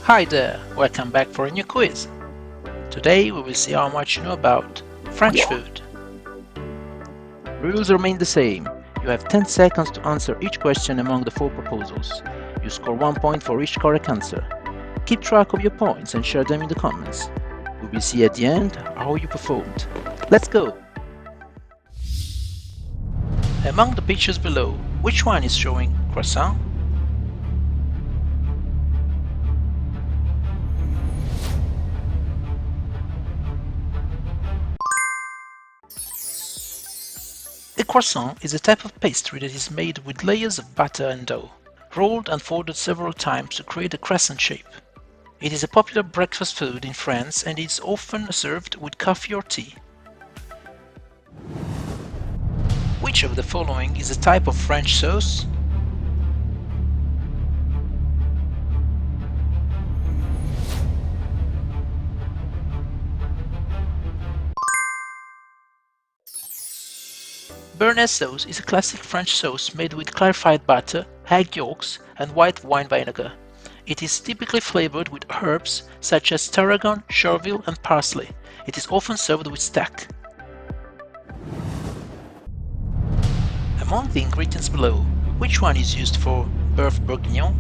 Hi there, welcome back for a new quiz. Today we will see how much you know about French food. Rules remain the same. You have 10 seconds to answer each question among the 4 proposals. You score 1 point for each correct answer. Keep track of your points and share them in the comments. We will see at the end how you performed. Let's go! Among the pictures below, which one is showing croissant? A croissant is a type of pastry that is made with layers of batter and dough, rolled and folded several times to create a crescent shape. It is a popular breakfast food in France and is often served with coffee or tea. Which of the following is a type of French sauce? Béarnaise sauce is a classic French sauce made with clarified butter, egg yolks, and white wine vinegar. It is typically flavored with herbs such as tarragon, chervil, and parsley. It is often served with steak. Among the ingredients below, which one is used for Boeuf Bourguignon?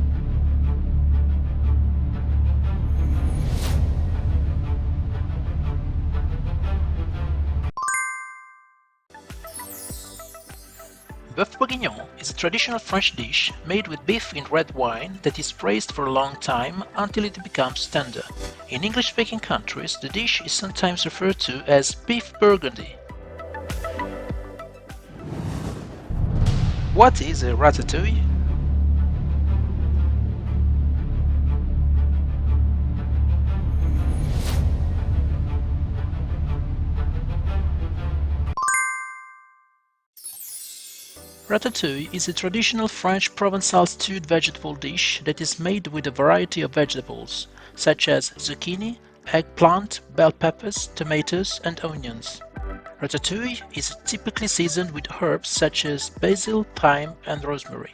Boeuf Bourguignon is a traditional French dish made with beef in red wine that is braised for a long time until it becomes tender. In English-speaking countries, the dish is sometimes referred to as beef burgundy. What is a ratatouille? Ratatouille is a traditional French Provençal stewed vegetable dish that is made with a variety of vegetables, such as zucchini, eggplant, bell peppers, tomatoes, and onions. Ratatouille is typically seasoned with herbs such as basil, thyme, and rosemary.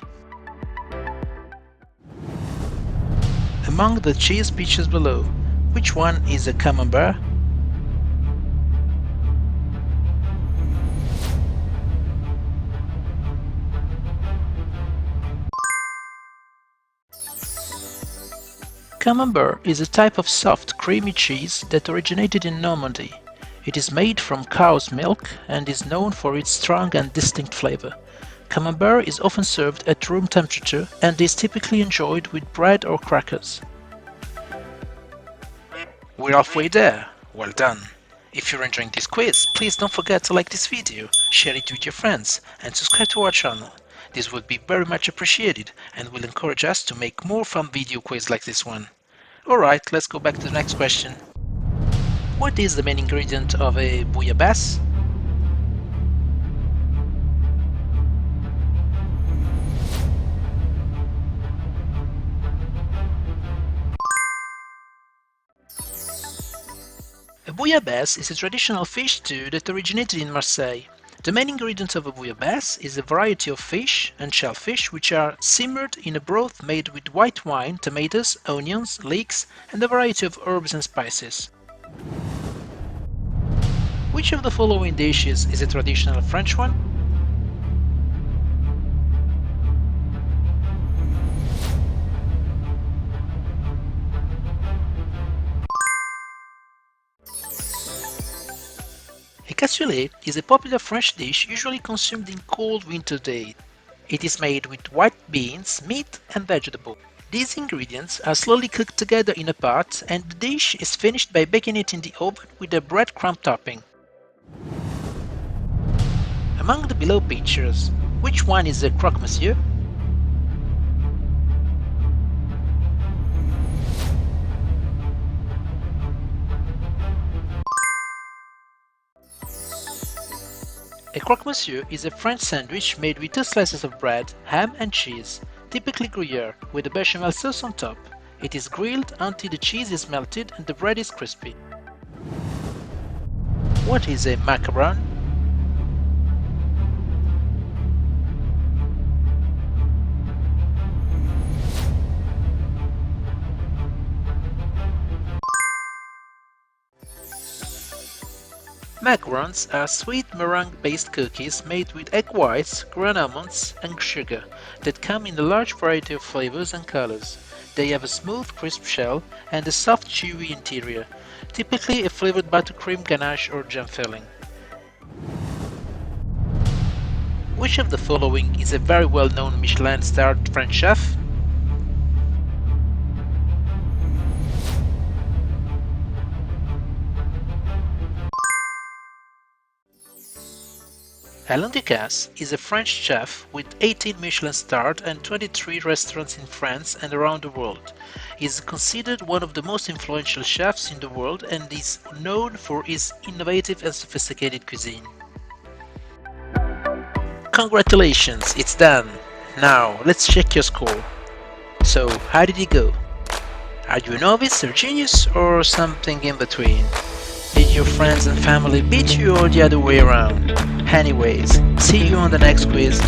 Among the cheese pictures below, which one is a Camembert? Camembert is a type of soft, creamy cheese that originated in Normandy. It is made from cow's milk and is known for its strong and distinct flavor. Camembert is often served at room temperature and is typically enjoyed with bread or crackers. We're halfway there. Well done! If you're enjoying this quiz, please don't forget to like this video, share it with your friends, and subscribe to our channel. This would be very much appreciated and will encourage us to make more fun video quiz like this one. Alright, let's go back to the next question. What is the main ingredient of a bouillabaisse? A bouillabaisse is a traditional fish stew that originated in Marseille. The main ingredient of a bouillabaisse is a variety of fish and shellfish which are simmered in a broth made with white wine, tomatoes, onions, leeks, and a variety of herbs and spices. Which of the following dishes is a traditional French one? A cassoulet is a popular French dish usually consumed in cold winter days. It is made with white beans, meat, and vegetable. These ingredients are slowly cooked together in a pot, and the dish is finished by baking it in the oven with a breadcrumb topping. Among the below pictures, which one is a croque monsieur? A croque monsieur is a French sandwich made with 2 slices of bread, ham and cheese, typically Gruyere, with a bechamel sauce on top. It is grilled until the cheese is melted and the bread is crispy. What is a macaron? Macarons are sweet meringue-based cookies made with egg whites, ground almonds, and sugar that come in a large variety of flavors and colors. They have a smooth, crisp shell and a soft, chewy interior, typically a flavored buttercream ganache or jam filling. Which of the following is a very well-known Michelin-starred French chef? Alain Ducasse is a French chef with 18 Michelin-starred and 23 restaurants in France and around the world. He is considered one of the most influential chefs in the world and is known for his innovative and sophisticated cuisine. Congratulations, it's done! Now, let's check your score. So, how did it go? Are you a novice, a genius, or something in between? Did your friends and family beat you or the other way around? Anyways, see you on the next quiz.